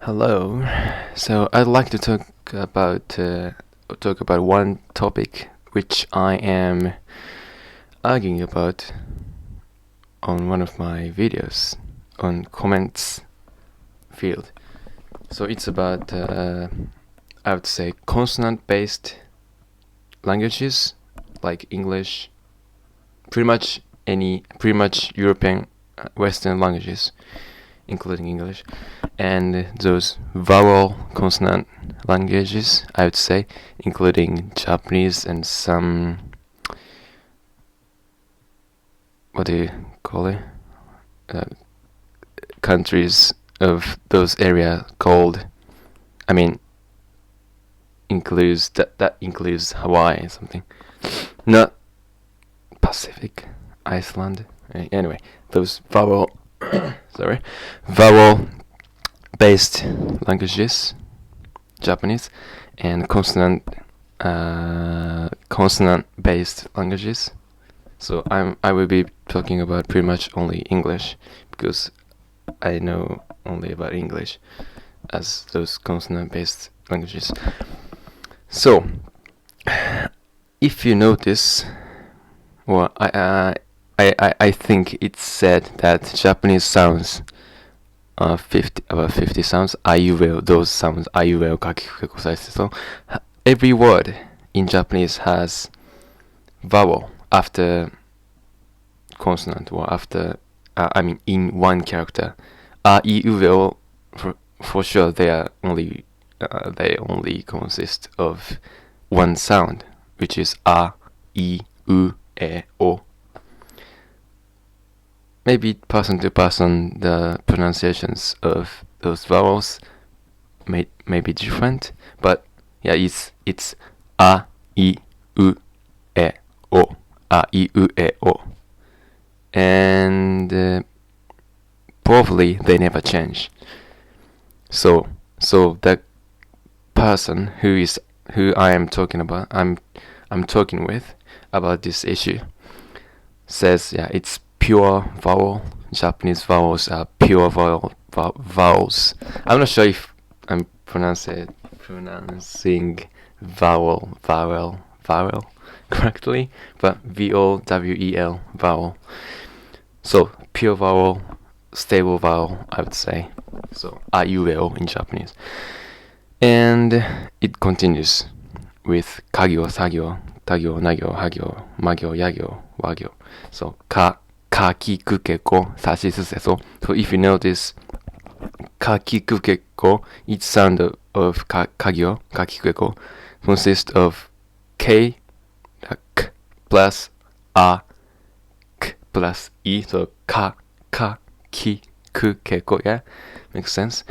Hello. So I'd like to talk about one topic which I am arguing about on one of my videos on comments field. So it's about I would say consonant-based languages like English, pretty much European Western languages, including English, and those vowel consonant languages, I would say, including Japanese and some, what do you call it, countries of those area called, that includes Hawaii or something, not Pacific, Iceland. Anyway, those vowel-based languages, Japanese, and consonant-based languages. So I will be talking about pretty much only English because I know only about English as those consonant-based languages. So, if you notice, well, I think it's said that Japanese sounds are about 50 sounds. Those sounds, kakikuke, so every word in Japanese has vowel after consonant or after, in one character. For sure they only consist of one sound, which is o. Maybe person to person the pronunciations of those vowels may be different, but yeah, it's a, i, u, e, o, and probably they never change. So the person who I am talking about, I'm talking with about this issue, says it's pure vowel. Japanese vowels are pure vowels. I'm not sure if I'm pronouncing vowel correctly, but VOWEL, vowel. So pure vowel, stable vowel, I would say. So aiueo in Japanese. And it continues with kagyo, sagyo, tagyo, nagyo, hagyo, magyo, yagyo, wagyo. So kakikukeko, sashisuseso. So if you notice, kakikukeko, each sound of kagyo, kakikukeko, consists of k, k plus a, k plus e. So kakikukeko, yeah, makes sense.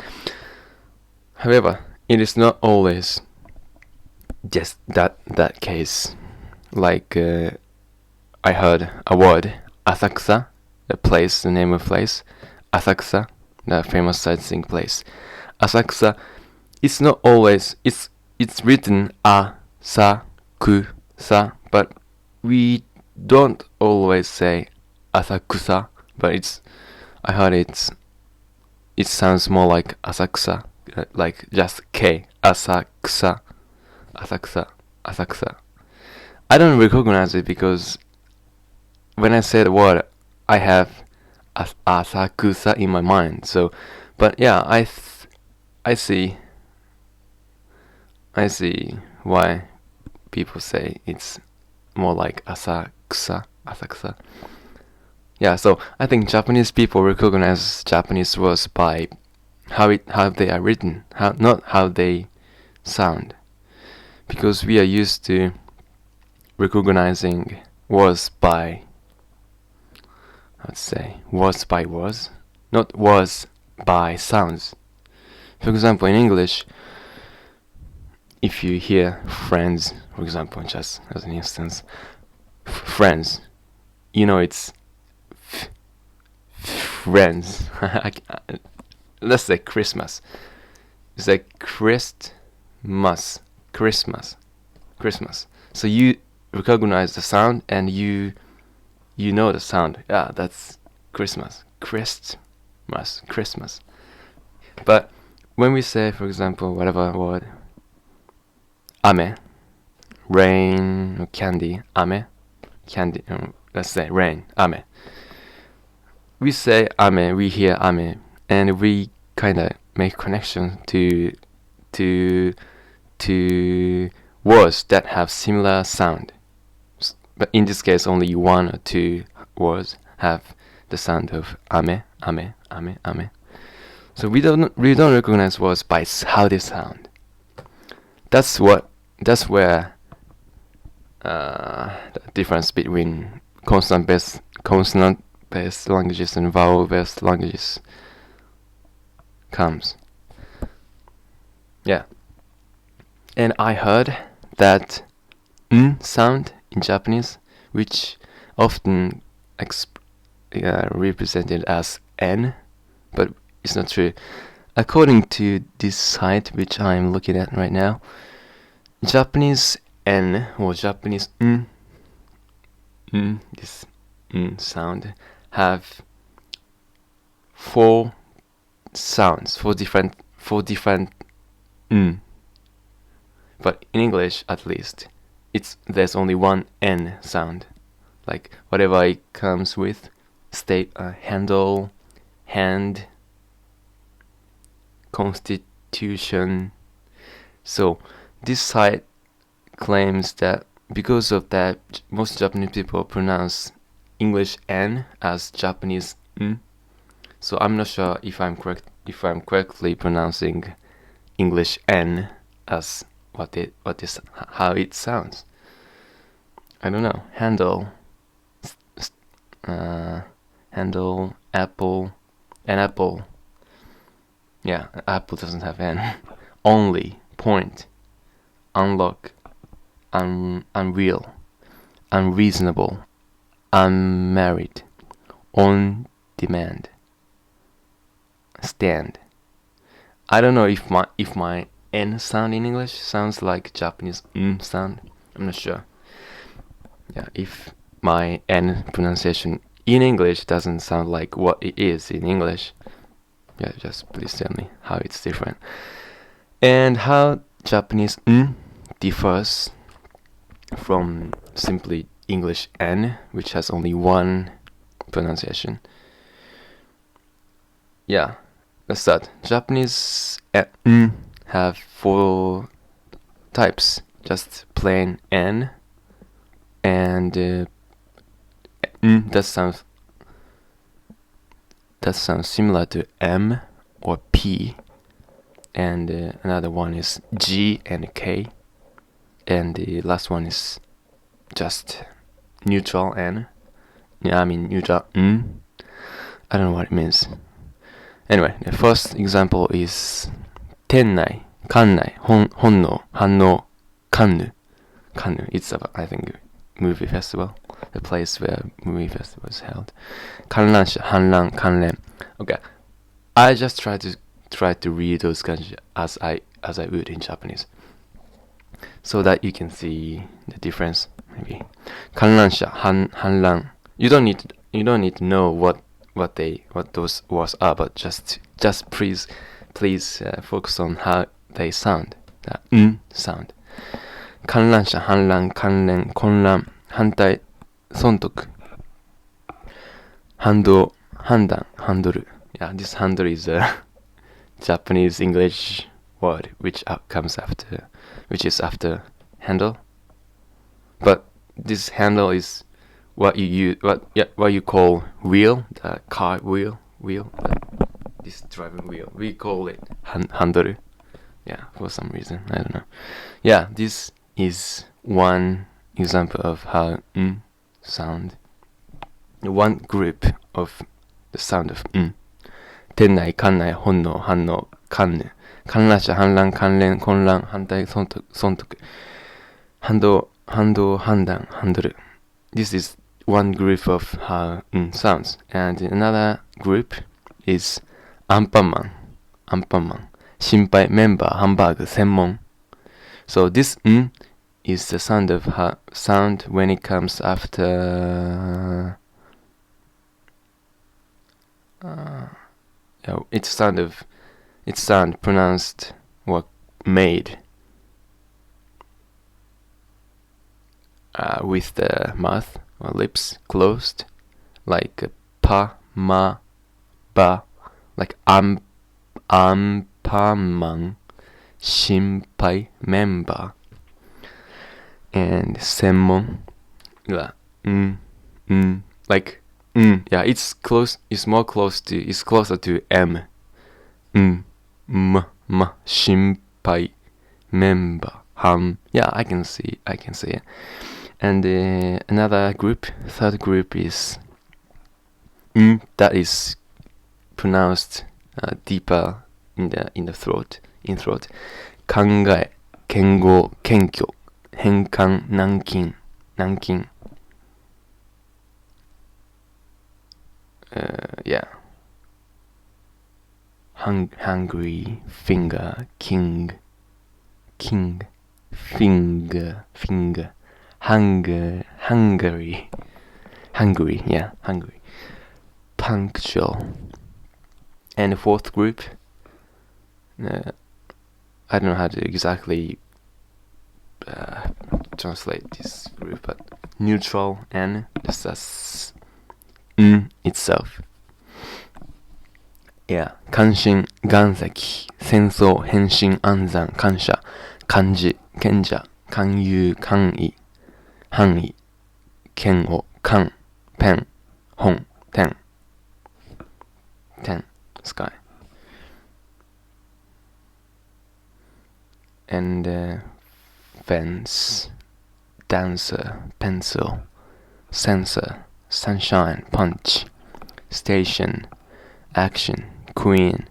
However, it is not always just that case. Like I heard a word, Asakusa, the name of place, Asakusa, the famous sightseeing place. Asakusa, it's not always, it's written Asakusa, but we don't always say Asakusa, but I heard it sounds more like Asakusa, like just K, Asakusa. I don't recognize it because when I say the word, I have Asakusa in my mind. So, but yeah, I see why people say it's more like Asakusa. Yeah, so I think Japanese people recognize Japanese words by how they are written, not how they sound, because we are used to recognizing words by, let's say, words by words, not words by sounds. For example, in English, if you hear friends, for example, just as an instance, friends, you know it's friends. Let's say Christmas. It's like Christmas. So you recognize the sound and you know the sound. Yeah, that's Christmas. Christmas. But when we say, for example, whatever word, ame, rain, or candy, ame, candy, let's say rain, ame. We say ame, we hear ame, and we kind of make connection to words that have similar sound. But in this case, only one or two words have the sound of ame, ame, ame, ame. So we don't recognize words by how they sound. That's where the difference between consonant-based languages and vowel-based languages comes. Yeah. And I heard that sound in Japanese, which often represented as n, but it's not true. According to this site which I'm looking at right now, Japanese n or Japanese this sound have four sounds, four different but in English, at least, there's only one n sound. Like whatever it comes with, handle, hand, constitution. So this site claims that because of that, most Japanese people pronounce English n as Japanese n. So I'm not sure if I'm correctly pronouncing English n as how it sounds. I don't know. Handle, apple, an apple. Yeah, apple doesn't have n. Only, point, unlock, unreal, unreasonable, unmarried, on demand, stand. I don't know if my n sound in English sounds like Japanese sound. I'm not sure. Yeah, if my n pronunciation in English doesn't sound like what it is in English, yeah, just please tell me how it's different. And how Japanese differs from simply English n, which has only one pronunciation. Yeah, let's start. Japanese have four types, just plain n, and that sounds similar to m or p, and another one is g and k, and the last one is just neutral n. Yeah, I mean neutral I don't know what it means. Anyway, the first example is tennai, kannai, honno, hanno, kannu. Kannu, it's I think movie festival, the place where movie festival is held. Kanransha, hanran, kanren. Okay, I just try to read those kanji as I would in Japanese, so that you can see the difference. Maybe kanransha, hanran. You don't need to know what those words are, but just please focus on how they sound. The sound. 観覧車、反乱、関連、混乱、反対、損得、反動、判断、ハンドル. Yeah, this handle is a Japanese English word which is after handle. But this handle is what you call wheel, the car wheel, this driving wheel. We call it handle. Yeah, for some reason, I don't know. Yeah, this is one example of how sound. One group of the sound of 店内、館内、本能、反応、観念、観覧車、反乱、関連、混乱、反対、損得、反動、判断、ハンドル. This is one group of how sounds, and another group is アンパンマン、心配、メンバー、ハンバーグ、専門. So this is the sound when it comes after it's sound of its sound pronounced or made with the mouth or lips closed, like pa, ma, ba, like anpanman, shinpai, member, and senmon, like yeah, it's close. It's more close to. It's closer to m. Shinpai, member, Yeah, I can see it. And another group, third group is that is pronounced deeper in the throat. Kangae, kengo, kenkyo, henkan, nankin. Yeah. Hungry, finger, king, finger, hungry, yeah, hungry, punctual. And the fourth group, I don't know how to exactly translate this group, but neutral and just as itself. Yeah, 関心、岩石、戦争、変身、暗算、感謝、漢字、賢者、勧誘、官位、範囲、嫌悪、官、ペン、本、天、sky. And fence, dancer, pencil, sensor, sunshine, punch, station, action, queen,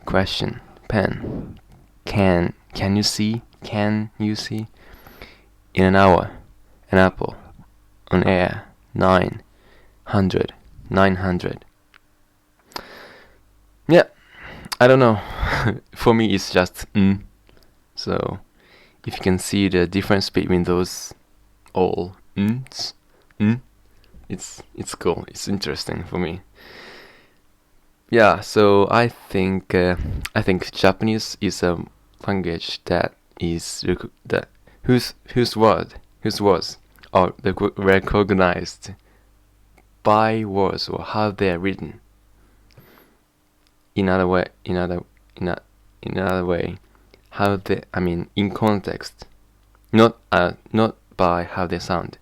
question, pen, can you see, in an hour, an apple, on air, 900. Yeah, I don't know. For me it's just so if you can see the difference between those all it's cool, it's interesting for me. Yeah, so I think Japanese is a language that is whose words are recognized by words or how they are written. In other way, how they, in context, not by how they sound.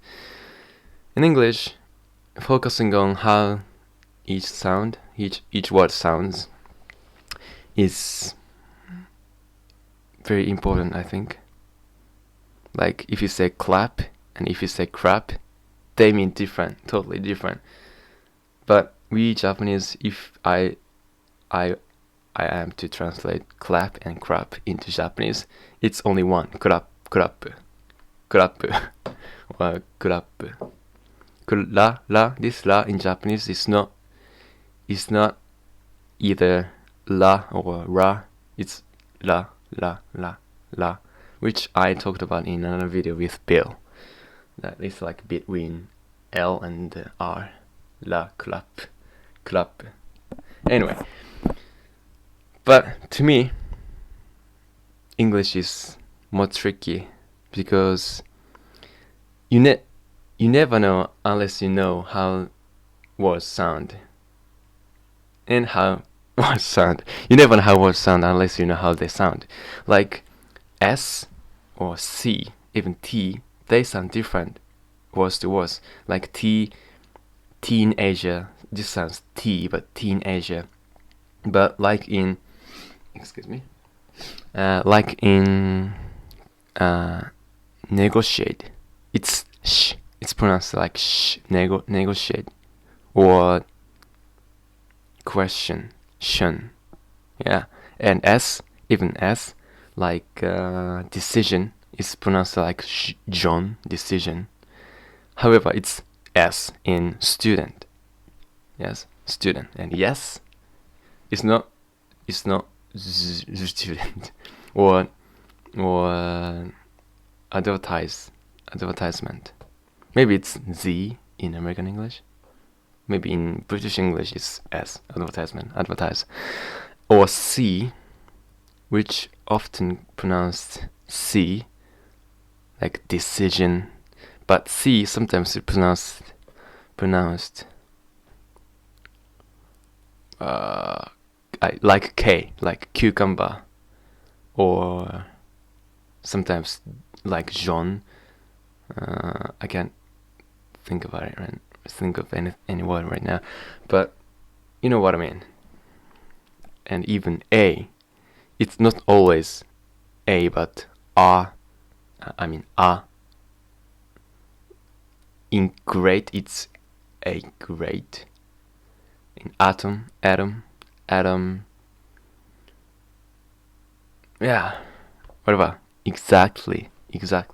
In English, focusing on how each word sounds is very important, I think. Like if you say clap and if you say crap, they mean totally different. But we Japanese, if I am to translate clap and crap into Japanese, it's only one, crap, or crap. This la in Japanese is not either la or ra, it's la, which I talked about in another video with Bill. That is like between L and R. La, clap. Anyway, but to me, English is more tricky because you never know unless you know how words sound. And how words sound. You never know how words sound unless you know how they sound. Like S or C, even T, they sound different words to words. Like teenager, this sounds T, but teenager. But like in negotiate, it's sh. It's pronounced like sh. Negotiate, or question, shun. Yeah, and S, even S, like decision, is pronounced like John, decision. However, it's S in student. Yes, student, and yes, it's not student or advertisement. Maybe it's Z in American English. Maybe in British English it's S, advertisement, advertise. or C, which often pronounced C, like decision, but C sometimes is pronounced like K, like cucumber, or sometimes like Jean. I can't think about it right. Think of any word right now, but you know what I mean. And even A, it's not always A, but A. I mean A. In great, it's a great. In atom, atom. Yeah, whatever. Exactly. Exact.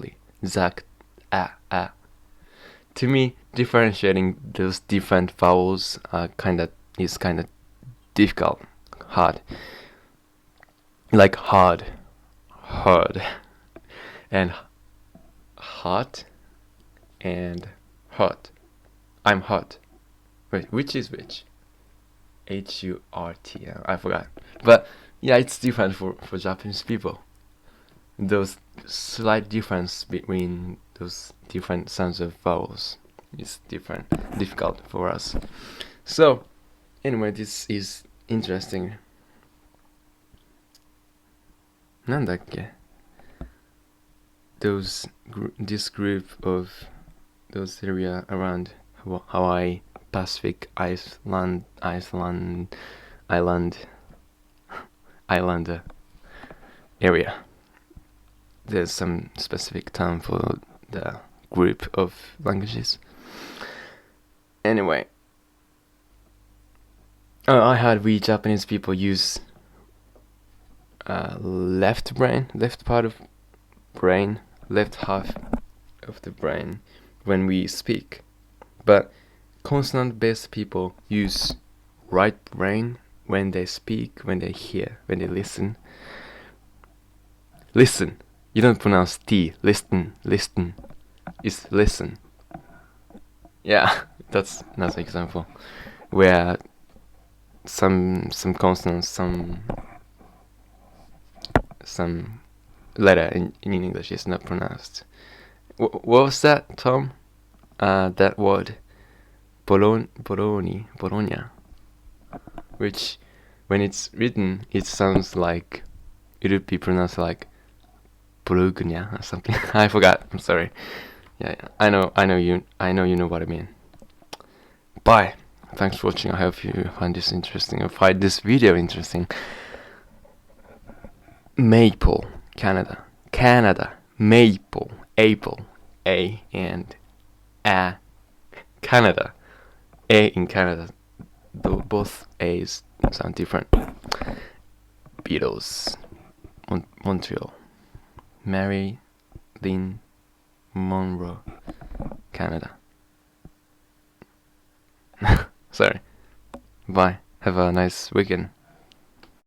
To me, differentiating those different vowels is kinda difficult, hard. Like hard, and hot, and hot. I'm hot. Wait, which is which? HURT. I forgot. But yeah, it's different for Japanese people. Those slight difference between those different sounds of vowels is difficult for us. So, anyway, this is interesting. なんだっけ? This group of those area around Hawaii, Pacific, Iceland area. There's some specific term for the group of languages. Anyway, I heard we Japanese people use left part of brain, left half of the brain when we speak, but consonant-based people use right brain when they speak, when they hear, when they listen. Listen. You don't pronounce T. Listen. It's listen. Yeah, that's another example where some consonants, some letter in English is not pronounced. What was that, Tom? That word, Bologna, which, when it's written, it sounds like it would be pronounced like Bologna or something. I forgot. I'm sorry. Yeah, I know you know what I mean. Bye. Thanks for watching. I hope you find this interesting or find this video interesting. Maple, Canada, maple, apple, A and A, Canada, A in Canada, though both A's sound different. Beatles, Montreal, Marilyn Monroe, Canada. Sorry. Bye. Have a nice weekend.